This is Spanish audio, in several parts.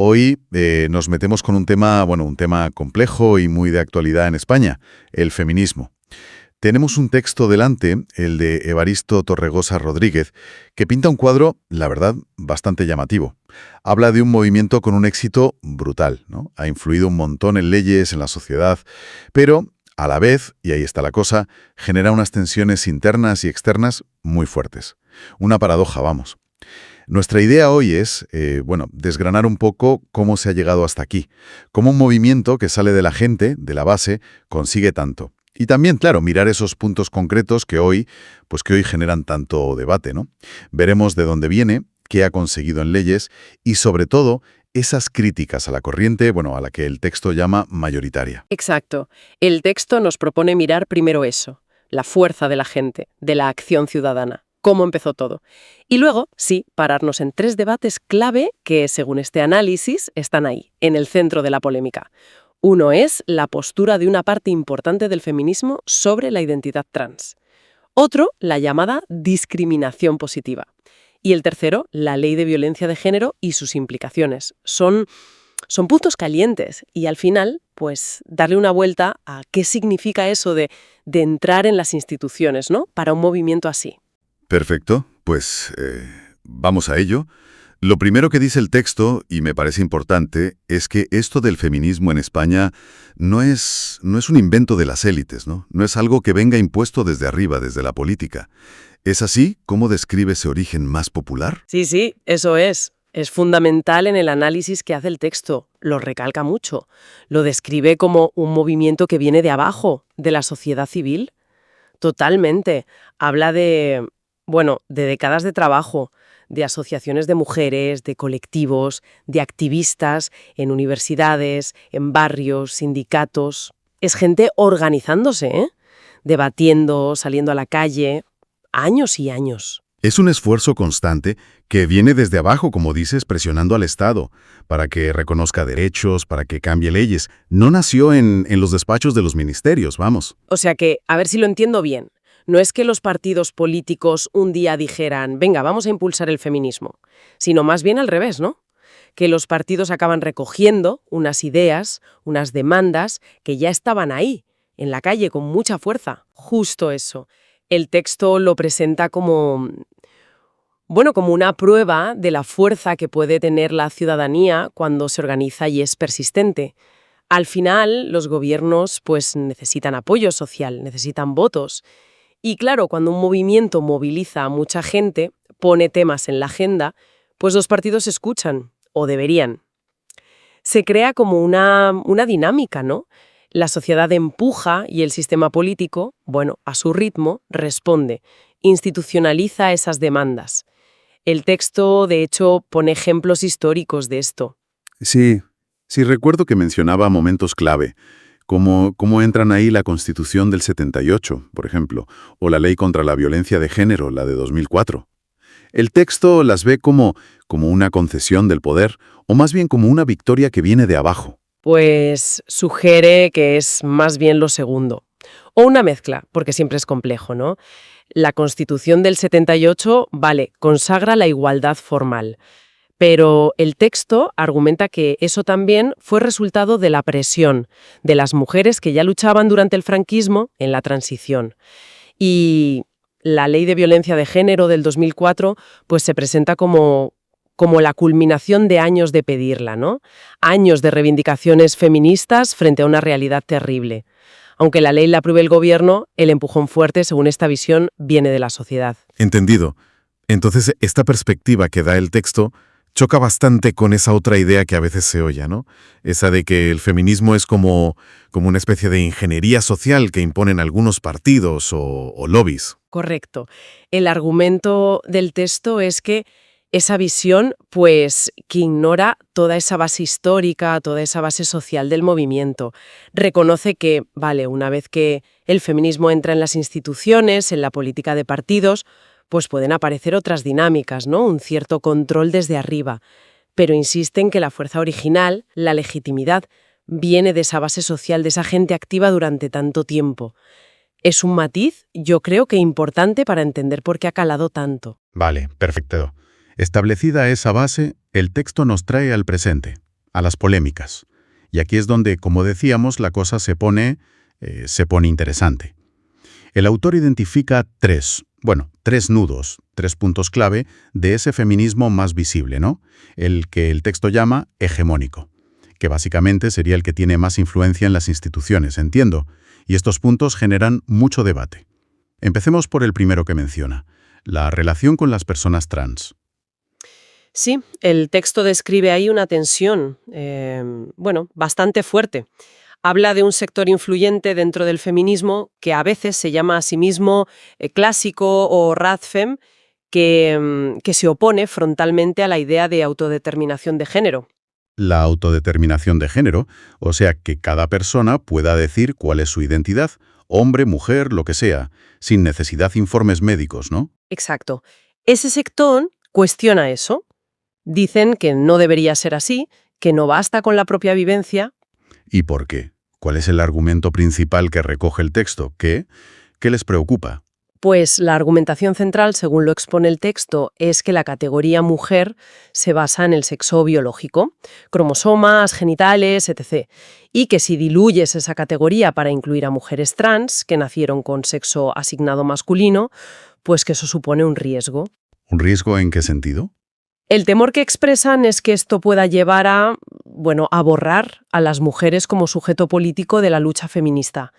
Hoy nos metemos con un tema, bueno, un tema complejo y muy de actualidad en España, el feminismo. Tenemos un texto delante, el de Evaristo Torregosa Rodríguez, que pinta un cuadro, la verdad, bastante llamativo. Habla de un movimiento con un éxito brutal, ¿no? Ha influido un montón en leyes, en la sociedad, pero a la vez, y ahí está la cosa, genera unas tensiones internas y externas muy fuertes. Una paradoja, vamos. Nuestra idea hoy es, desgranar un poco cómo se ha llegado hasta aquí, cómo un movimiento que sale de la gente, de la base, consigue tanto. Y también, claro, mirar esos puntos concretos que hoy generan tanto debate, ¿no? Veremos de dónde viene, qué ha conseguido en leyes y, sobre todo, esas críticas a la corriente, a la que el texto llama mayoritaria. Exacto. El texto nos propone mirar primero eso, la fuerza de la gente, de la acción ciudadana, cómo empezó todo. Y luego, sí, pararnos en 3 debates clave que, según este análisis, están ahí, en el centro de la polémica. Uno es la postura de una parte importante del feminismo sobre la identidad trans. Otro, la llamada discriminación positiva. Y el tercero, la ley de violencia de género y sus implicaciones. Son puntos calientes y al final, darle una vuelta a qué significa eso de entrar en las instituciones, ¿no? Para un movimiento así. Perfecto, vamos a ello. Lo primero que dice el texto, y me parece importante, es que esto del feminismo en España no es un invento de las élites, ¿no? No es algo que venga impuesto desde arriba, desde la política. ¿Es así? ¿Cómo describe ese origen más popular? Sí, eso es. Es fundamental en el análisis que hace el texto. Lo recalca mucho. Lo describe como un movimiento que viene de abajo, de la sociedad civil. Totalmente. Habla de décadas de trabajo, de asociaciones de mujeres, de colectivos, de activistas en universidades, en barrios, sindicatos. Es gente organizándose, debatiendo, saliendo a la calle, años y años. Es un esfuerzo constante que viene desde abajo, como dices, presionando al Estado, para que reconozca derechos, para que cambie leyes. No nació en los despachos de los ministerios, vamos. O sea que, a ver si lo entiendo bien. No es que los partidos políticos un día dijeran, venga, vamos a impulsar el feminismo, sino más bien al revés, ¿no? Que los partidos acaban recogiendo unas ideas, unas demandas que ya estaban ahí, en la calle, con mucha fuerza. Justo eso. El texto lo presenta como una prueba de la fuerza que puede tener la ciudadanía cuando se organiza y es persistente. Al final, los gobiernos necesitan apoyo social, necesitan votos. Y claro, cuando un movimiento moviliza a mucha gente, pone temas en la agenda, los partidos escuchan, o deberían. Se crea como una dinámica, ¿no? La sociedad empuja y el sistema político, a su ritmo, responde, institucionaliza esas demandas. El texto, de hecho, pone ejemplos históricos de esto. Sí, recuerdo que mencionaba momentos clave. ¿Cómo entran ahí la Constitución del 78, por ejemplo, o la Ley contra la Violencia de Género, la de 2004? El texto las ve como una concesión del poder, o más bien como una victoria que viene de abajo. Sugiere que es más bien lo segundo. O una mezcla, porque siempre es complejo, ¿no? La Constitución del 78, consagra la igualdad formal. Pero el texto argumenta que eso también fue resultado de la presión de las mujeres que ya luchaban durante el franquismo en la transición. Y la Ley de Violencia de Género del 2004 se presenta como la culminación de años de pedirla, ¿no? Años de reivindicaciones feministas frente a una realidad terrible. Aunque la ley la apruebe el gobierno, el empujón fuerte, según esta visión, viene de la sociedad. Entendido. Entonces, esta perspectiva que da el texto choca bastante con esa otra idea que a veces se oye, ¿no? Esa de que el feminismo es como una especie de ingeniería social que imponen algunos partidos o lobbies. Correcto. El argumento del texto es que esa visión, que ignora toda esa base histórica, toda esa base social del movimiento. Reconoce que, una vez que el feminismo entra en las instituciones, en la política de partidos, pueden aparecer otras dinámicas, ¿no? Un cierto control desde arriba. Pero insiste en que la fuerza original, la legitimidad, viene de esa base social, de esa gente activa durante tanto tiempo. Es un matiz, yo creo que importante para entender por qué ha calado tanto. Vale, perfecto. Establecida esa base, el texto nos trae al presente. a las polémicas. Y aquí es donde, como decíamos, la cosa se pone interesante. El autor identifica tres nudos, 3 puntos clave de ese feminismo más visible, ¿no? El que el texto llama hegemónico, que básicamente sería el que tiene más influencia en las instituciones, entiendo, y estos puntos generan mucho debate. Empecemos por el primero que menciona, la relación con las personas trans. Sí, el texto describe ahí una tensión, bastante fuerte. Habla de un sector influyente dentro del feminismo que a veces se llama a sí mismo clásico o radfem, que se opone frontalmente a la idea de autodeterminación de género. La autodeterminación de género, o sea, que cada persona pueda decir cuál es su identidad, hombre, mujer, lo que sea, sin necesidad de informes médicos, ¿no? Exacto. Ese sector cuestiona eso. Dicen que no debería ser así, que no basta con la propia vivencia. ¿Y por qué? ¿Cuál es el argumento principal que recoge el texto? ¿Qué les preocupa? Pues la argumentación central, según lo expone el texto, es que la categoría mujer se basa en el sexo biológico, cromosomas, genitales, etc. Y que si diluyes esa categoría para incluir a mujeres trans, que nacieron con sexo asignado masculino, pues que eso supone un riesgo. ¿Un riesgo en qué sentido? El temor que expresan es que esto pueda llevar a borrar a las mujeres como sujeto político de la lucha feminista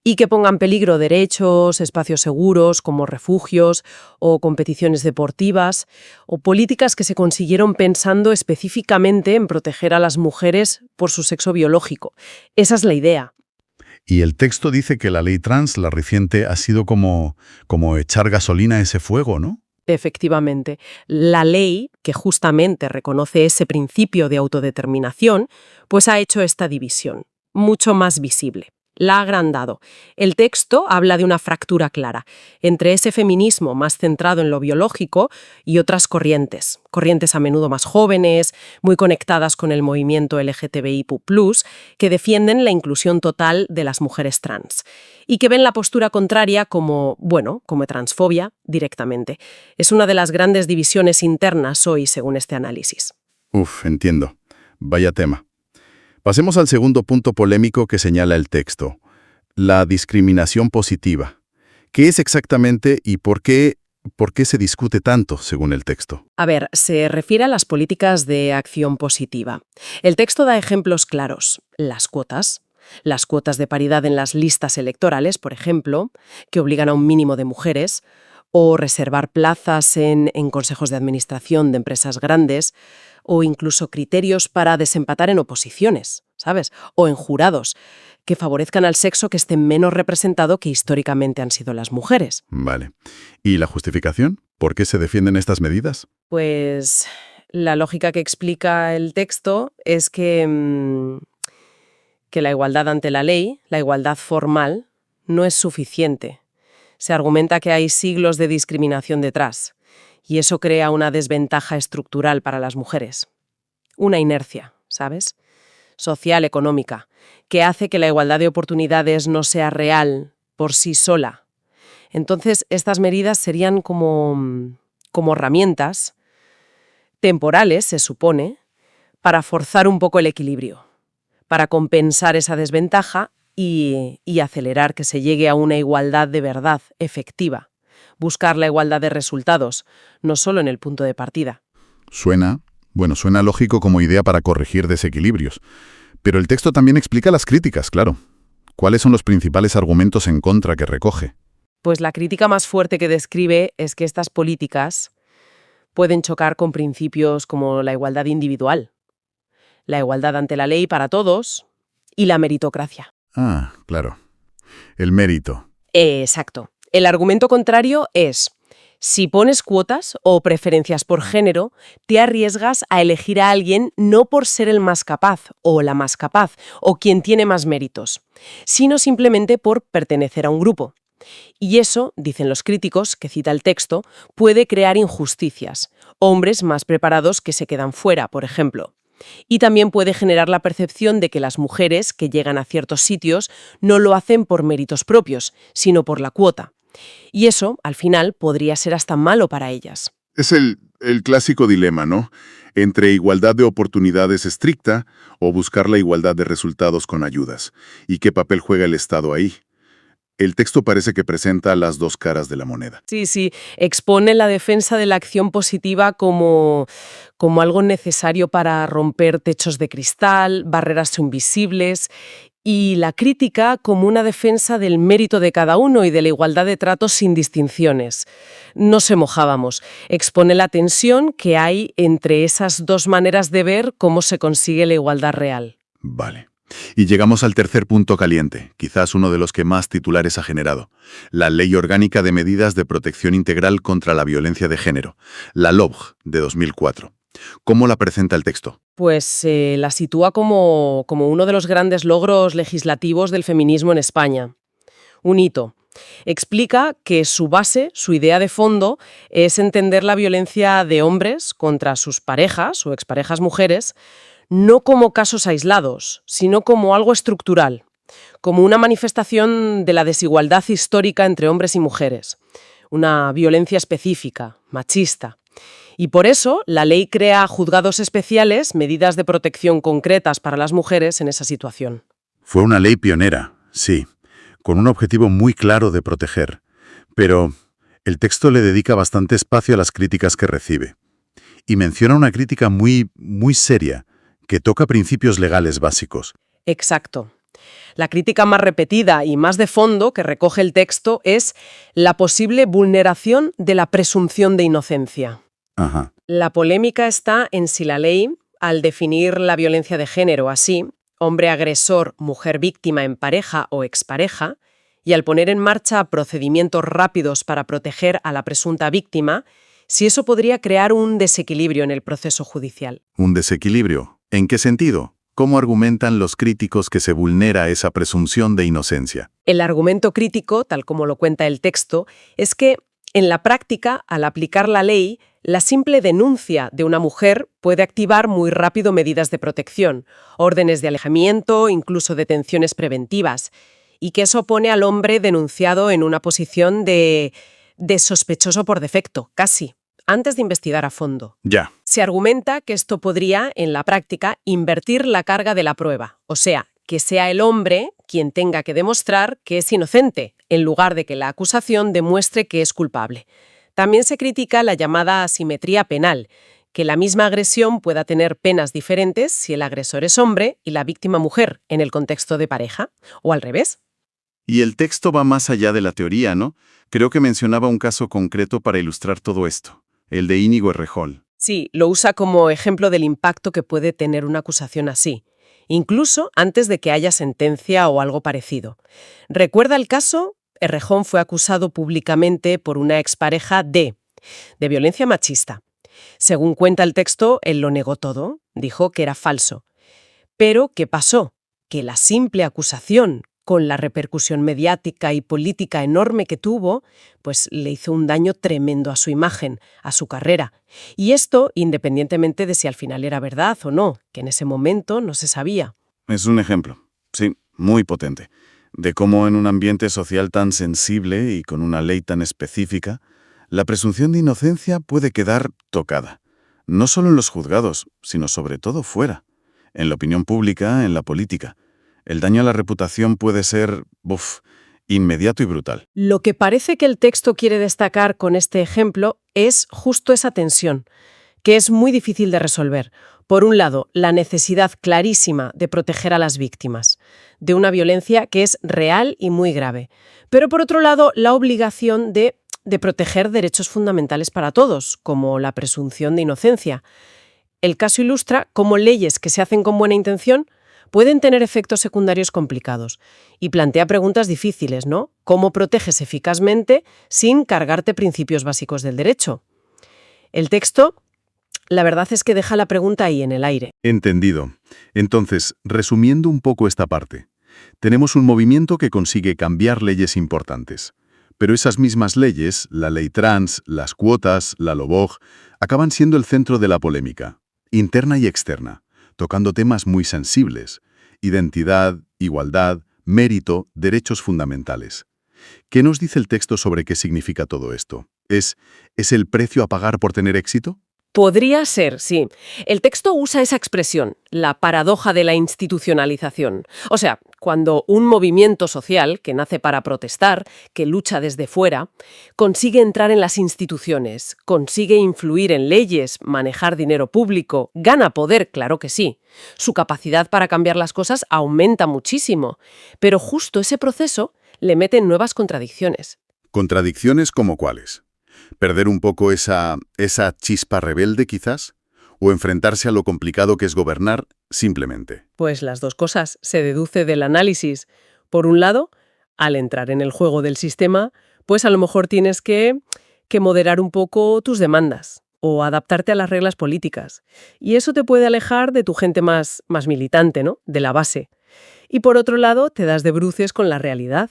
y que ponga en peligro derechos, espacios seguros como refugios o competiciones deportivas o políticas que se consiguieron pensando específicamente en proteger a las mujeres por su sexo biológico. Esa es la idea. Y el texto dice que la ley trans, la reciente, ha sido como echar gasolina a ese fuego, ¿no? Efectivamente, la ley, que justamente reconoce ese principio de autodeterminación, pues ha hecho esta división mucho más visible. La ha agrandado. El texto habla de una fractura clara entre ese feminismo más centrado en lo biológico y otras corrientes a menudo más jóvenes, muy conectadas con el movimiento LGTBIQ+, que defienden la inclusión total de las mujeres trans y que ven la postura contraria como transfobia directamente. Es una de las grandes divisiones internas hoy, según este análisis. Entiendo. Vaya tema. Pasemos al segundo punto polémico que señala el texto, la discriminación positiva. ¿Qué es exactamente y por qué se discute tanto, según el texto? A ver, se refiere a las políticas de acción positiva. El texto da ejemplos claros. Las cuotas de paridad en las listas electorales, por ejemplo, que obligan a un mínimo de mujeres, o reservar plazas en consejos de administración de empresas grandes, o incluso criterios para desempatar en oposiciones, ¿sabes? O en jurados, que favorezcan al sexo que esté menos representado que históricamente han sido las mujeres. Vale. ¿Y la justificación? ¿Por qué se defienden estas medidas? Pues la lógica que explica el texto es que la igualdad ante la ley, la igualdad formal, no es suficiente. Se argumenta que hay siglos de discriminación detrás, y eso crea una desventaja estructural para las mujeres. Una inercia, ¿sabes? Social, económica, que hace que la igualdad de oportunidades no sea real por sí sola. Entonces, estas medidas serían como herramientas temporales, se supone, para forzar un poco el equilibrio, para compensar esa desventaja y acelerar que se llegue a una igualdad de verdad, efectiva. Buscar la igualdad de resultados, no solo en el punto de partida. Suena lógico como idea para corregir desequilibrios. Pero el texto también explica las críticas, claro. ¿Cuáles son los principales argumentos en contra que recoge? Pues la crítica más fuerte que describe es que estas políticas pueden chocar con principios como la igualdad individual, la igualdad ante la ley para todos y la meritocracia. Ah, claro. El mérito. Exacto. El argumento contrario es, si pones cuotas o preferencias por género, te arriesgas a elegir a alguien no por ser el más capaz o la más capaz o quien tiene más méritos, sino simplemente por pertenecer a un grupo. Y eso, dicen los críticos, que cita el texto, puede crear injusticias, hombres más preparados que se quedan fuera, por ejemplo. Y también puede generar la percepción de que las mujeres que llegan a ciertos sitios no lo hacen por méritos propios, sino por la cuota. Y eso, al final, podría ser hasta malo para ellas. Es el clásico dilema, ¿no? Entre igualdad de oportunidades estricta o buscar la igualdad de resultados con ayudas. ¿Y qué papel juega el Estado ahí? El texto parece que presenta las dos caras de la moneda. Sí, sí, expone la defensa de la acción positiva como algo necesario para romper techos de cristal, barreras invisibles, y la crítica como una defensa del mérito de cada uno y de la igualdad de tratos sin distinciones. No se mojábamos. Expone la tensión que hay entre esas dos maneras de ver cómo se consigue la igualdad real. Vale. Y llegamos al tercer punto caliente, quizás uno de los que más titulares ha generado. La Ley Orgánica de Medidas de Protección Integral contra la Violencia de Género, la LOVG, de 2004. ¿Cómo la presenta el texto? Pues la sitúa como uno de los grandes logros legislativos del feminismo en España. Un hito. Explica que su base, su idea de fondo, es entender la violencia de hombres contra sus parejas o exparejas mujeres, no como casos aislados, sino como algo estructural, como una manifestación de la desigualdad histórica entre hombres y mujeres, una violencia específica, machista. Y por eso la ley crea juzgados especiales, medidas de protección concretas para las mujeres en esa situación. Fue una ley pionera, sí, con un objetivo muy claro de proteger. Pero el texto le dedica bastante espacio a las críticas que recibe. Y menciona una crítica muy seria, que toca principios legales básicos. Exacto. La crítica más repetida y más de fondo que recoge el texto es la posible vulneración de la presunción de inocencia. Ajá. La polémica está en si la ley, al definir la violencia de género así, hombre agresor, mujer víctima en pareja o expareja, y al poner en marcha procedimientos rápidos para proteger a la presunta víctima, si eso podría crear un desequilibrio en el proceso judicial. ¿Un desequilibrio? ¿En qué sentido? ¿Cómo argumentan los críticos que se vulnera esa presunción de inocencia? El argumento crítico, tal como lo cuenta el texto, es que, en la práctica, al aplicar la ley, la simple denuncia de una mujer puede activar muy rápido medidas de protección, órdenes de alejamiento, incluso detenciones preventivas, y que eso pone al hombre denunciado en una posición de sospechoso por defecto, casi, antes de investigar a fondo. Ya. Se argumenta que esto podría, en la práctica, invertir la carga de la prueba, o sea, que sea el hombre quien tenga que demostrar que es inocente, en lugar de que la acusación demuestre que es culpable. También se critica la llamada asimetría penal, que la misma agresión pueda tener penas diferentes si el agresor es hombre y la víctima mujer, en el contexto de pareja, o al revés. Y el texto va más allá de la teoría, ¿no? Creo que mencionaba un caso concreto para ilustrar todo esto, el de Íñigo Errejón. Sí, lo usa como ejemplo del impacto que puede tener una acusación así, incluso antes de que haya sentencia o algo parecido. ¿Recuerda el caso? Errejón fue acusado públicamente por una expareja de violencia machista. Según cuenta el texto, él lo negó todo, dijo que era falso. Pero, ¿qué pasó? Que la simple acusación, con la repercusión mediática y política enorme que tuvo, pues le hizo un daño tremendo a su imagen, a su carrera. Y esto independientemente de si al final era verdad o no, que en ese momento no se sabía. Es un ejemplo, sí, muy potente, de cómo en un ambiente social tan sensible y con una ley tan específica, la presunción de inocencia puede quedar tocada, no solo en los juzgados, sino sobre todo fuera, en la opinión pública, en la política. El daño a la reputación puede ser, inmediato y brutal. Lo que parece que el texto quiere destacar con este ejemplo es justo esa tensión, que es muy difícil de resolver. Por un lado, la necesidad clarísima de proteger a las víctimas, de una violencia que es real y muy grave. Pero por otro lado, la obligación de proteger derechos fundamentales para todos, como la presunción de inocencia. El caso ilustra cómo leyes que se hacen con buena intención pueden tener efectos secundarios complicados y plantea preguntas difíciles, ¿no? ¿Cómo proteges eficazmente sin cargarte principios básicos del derecho? El texto, la verdad es que deja la pregunta ahí en el aire. Entendido. Entonces, resumiendo un poco esta parte, tenemos un movimiento que consigue cambiar leyes importantes. Pero esas mismas leyes, la ley trans, las cuotas, la LOVG, acaban siendo el centro de la polémica, interna y externa, tocando temas muy sensibles: identidad, igualdad, mérito, derechos fundamentales. ¿Qué nos dice el texto sobre qué significa todo esto? ¿Es el precio a pagar por tener éxito? Podría ser, sí. El texto usa esa expresión, la paradoja de la institucionalización. O sea, cuando un movimiento social, que nace para protestar, que lucha desde fuera, consigue entrar en las instituciones, consigue influir en leyes, manejar dinero público, gana poder, claro que sí. Su capacidad para cambiar las cosas aumenta muchísimo. Pero justo ese proceso le mete en nuevas contradicciones. ¿Contradicciones como cuáles? ¿Perder un poco esa chispa rebelde, quizás? ¿O enfrentarse a lo complicado que es gobernar simplemente? Pues las dos cosas se deduce del análisis. Por un lado, al entrar en el juego del sistema, pues a lo mejor tienes que moderar un poco tus demandas o adaptarte a las reglas políticas. Y eso te puede alejar de tu gente más militante, ¿no? De la base. Y por otro lado, te das de bruces con la realidad,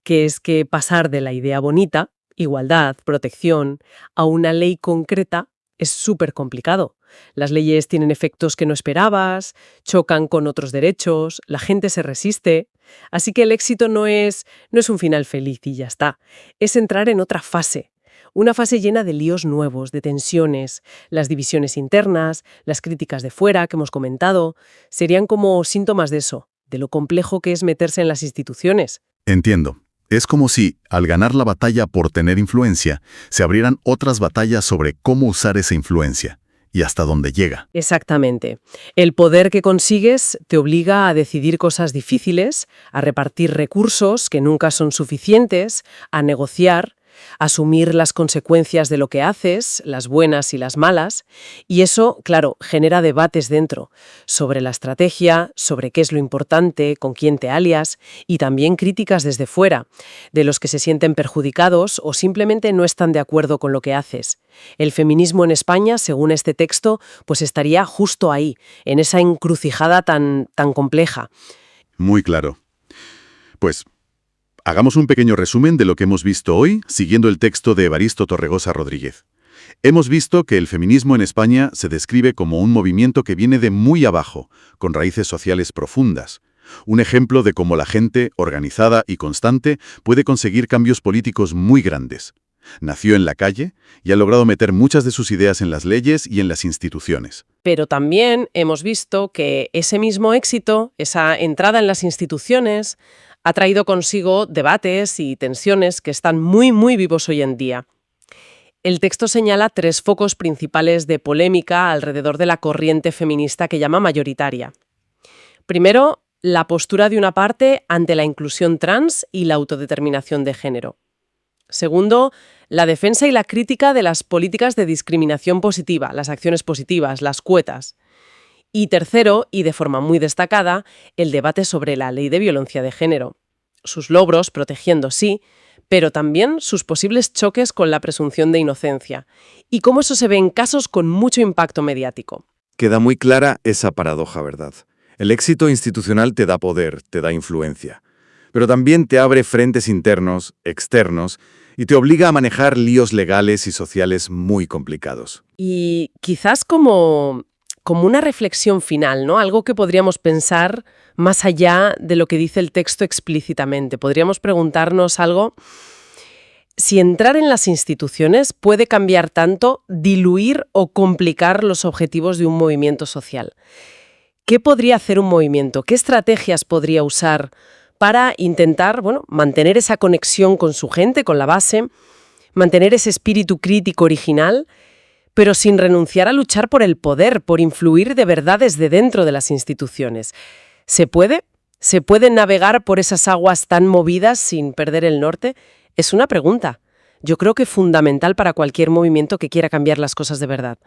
que es que pasar de la idea bonita, igualdad, protección, a una ley concreta es súper complicado. Las leyes tienen efectos que no esperabas, chocan con otros derechos, la gente se resiste. Así que el éxito no es un final feliz y ya está. Es entrar en otra fase. Una fase llena de líos nuevos, de tensiones, las divisiones internas, las críticas de fuera que hemos comentado, serían como síntomas de eso, de lo complejo que es meterse en las instituciones. Entiendo. Es como si, al ganar la batalla por tener influencia, se abrieran otras batallas sobre cómo usar esa influencia y hasta dónde llega. Exactamente. El poder que consigues te obliga a decidir cosas difíciles, a repartir recursos que nunca son suficientes, a negociar, asumir las consecuencias de lo que haces, las buenas y las malas, y eso, claro, genera debates dentro, sobre la estrategia, sobre qué es lo importante, con quién te alias, y también críticas desde fuera, de los que se sienten perjudicados o simplemente no están de acuerdo con lo que haces. El feminismo en España, según este texto, pues estaría justo ahí, en esa encrucijada tan compleja. Muy claro. Pues hagamos un pequeño resumen de lo que hemos visto hoy, siguiendo el texto de Evaristo Torregosa Rodríguez. Hemos visto que el feminismo en España se describe como un movimiento que viene de muy abajo, con raíces sociales profundas. Un ejemplo de cómo la gente, organizada y constante, puede conseguir cambios políticos muy grandes. Nació en la calle y ha logrado meter muchas de sus ideas en las leyes y en las instituciones. Pero también hemos visto que ese mismo éxito, esa entrada en las instituciones, ha traído consigo debates y tensiones que están muy vivos hoy en día. El texto señala 3 focos principales de polémica alrededor de la corriente feminista que llama mayoritaria. Primero, la postura de una parte ante la inclusión trans y la autodeterminación de género. Segundo, la defensa y la crítica de las políticas de discriminación positiva, las acciones positivas, las cuotas. Y tercero, y de forma muy destacada, el debate sobre la ley de violencia de género. Sus logros, protegiendo sí, pero también sus posibles choques con la presunción de inocencia. Y cómo eso se ve en casos con mucho impacto mediático. Queda muy clara esa paradoja, ¿verdad? El éxito institucional te da poder, te da influencia. Pero también te abre frentes internos, externos, y te obliga a manejar líos legales y sociales muy complicados. Y quizás como una reflexión final, ¿no? Algo que podríamos pensar más allá de lo que dice el texto explícitamente. Podríamos preguntarnos algo: si entrar en las instituciones puede cambiar tanto, diluir o complicar los objetivos de un movimiento social. ¿Qué podría hacer un movimiento? ¿Qué estrategias podría usar para intentar, mantener esa conexión con su gente, con la base, mantener ese espíritu crítico original, pero sin renunciar a luchar por el poder, por influir de verdad desde dentro de las instituciones? ¿Se puede? ¿Se puede navegar por esas aguas tan movidas sin perder el norte? Es una pregunta. Yo creo que fundamental para cualquier movimiento que quiera cambiar las cosas de verdad.